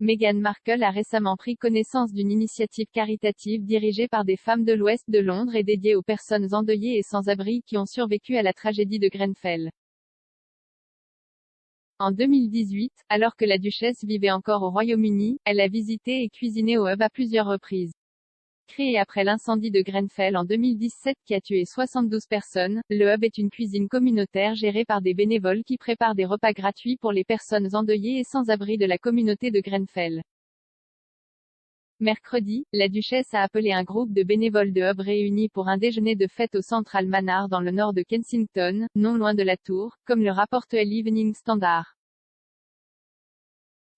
Meghan Markle a récemment pris connaissance d'une initiative caritative dirigée par des femmes de l'ouest de Londres et dédiée aux personnes endeuillées et sans-abri qui ont survécu à la tragédie de Grenfell. En 2018, alors que la duchesse vivait encore au Royaume-Uni, elle a visité et cuisiné au Hub à plusieurs reprises. Créé après l'incendie de Grenfell en 2017 qui a tué 72 personnes, le Hub est une cuisine communautaire gérée par des bénévoles qui préparent des repas gratuits pour les personnes endeuillées et sans-abri de la communauté de Grenfell. Mercredi, la duchesse a appelé un groupe de bénévoles de Hub réunis pour un déjeuner de fête au Central Manor dans le nord de Kensington, non loin de la tour, comme le rapporte l'Evening Standard.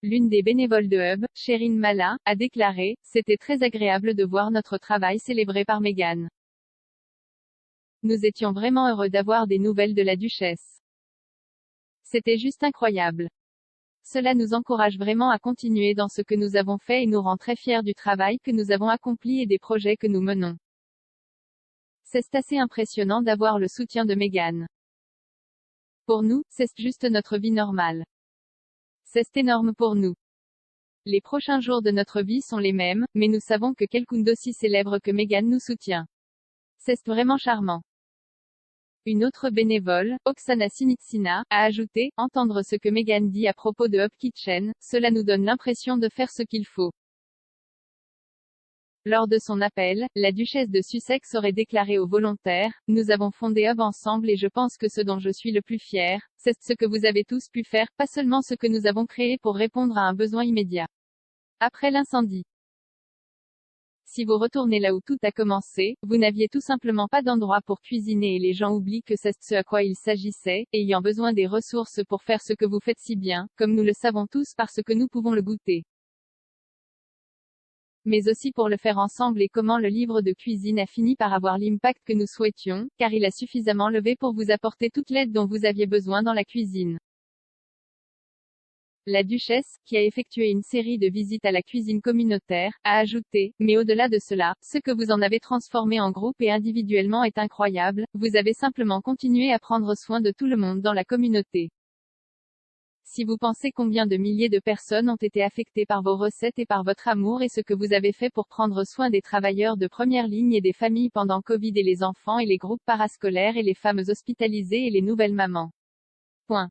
L'une des bénévoles de Hub, Sherin Mala, a déclaré « C'était très agréable de voir notre travail célébré par Meghan. Nous étions vraiment heureux d'avoir des nouvelles de la duchesse. C'était juste incroyable. Cela nous encourage vraiment à continuer dans ce que nous avons fait et nous rend très fiers du travail que nous avons accompli et des projets que nous menons. C'est assez impressionnant d'avoir le soutien de Meghan. Pour nous, c'est juste notre vie normale. C'est énorme pour nous. Les prochains jours de notre vie sont les mêmes, mais nous savons que quelqu'un d'aussi célèbre que Meghan nous soutient. C'est vraiment charmant. » Une autre bénévole, Oksana Sinitsina, a ajouté « Entendre ce que Meghan dit à propos de Hub Kitchen, cela nous donne l'impression de faire ce qu'il faut. » Lors de son appel, la duchesse de Sussex aurait déclaré aux volontaires « Nous avons fondé Hub ensemble et je pense que ce dont je suis le plus fier, c'est ce que vous avez tous pu faire, pas seulement ce que nous avons créé pour répondre à un besoin immédiat. » Après l'incendie. Si vous retournez là où tout a commencé, vous n'aviez tout simplement pas d'endroit pour cuisiner et les gens oublient que c'est ce à quoi il s'agissait, ayant besoin des ressources pour faire ce que vous faites si bien, comme nous le savons tous parce que nous pouvons le goûter. Mais aussi pour le faire ensemble et comment le livre de cuisine a fini par avoir l'impact que nous souhaitions, car il a suffisamment levé pour vous apporter toute l'aide dont vous aviez besoin dans la cuisine. La duchesse, qui a effectué une série de visites à la cuisine communautaire, a ajouté « Mais au-delà de cela, ce que vous en avez transformé en groupe et individuellement est incroyable, vous avez simplement continué à prendre soin de tout le monde dans la communauté. Si vous pensez combien de milliers de personnes ont été affectées par vos recettes et par votre amour et ce que vous avez fait pour prendre soin des travailleurs de première ligne et des familles pendant Covid et les enfants et les groupes parascolaires et les femmes hospitalisées et les nouvelles mamans. Point.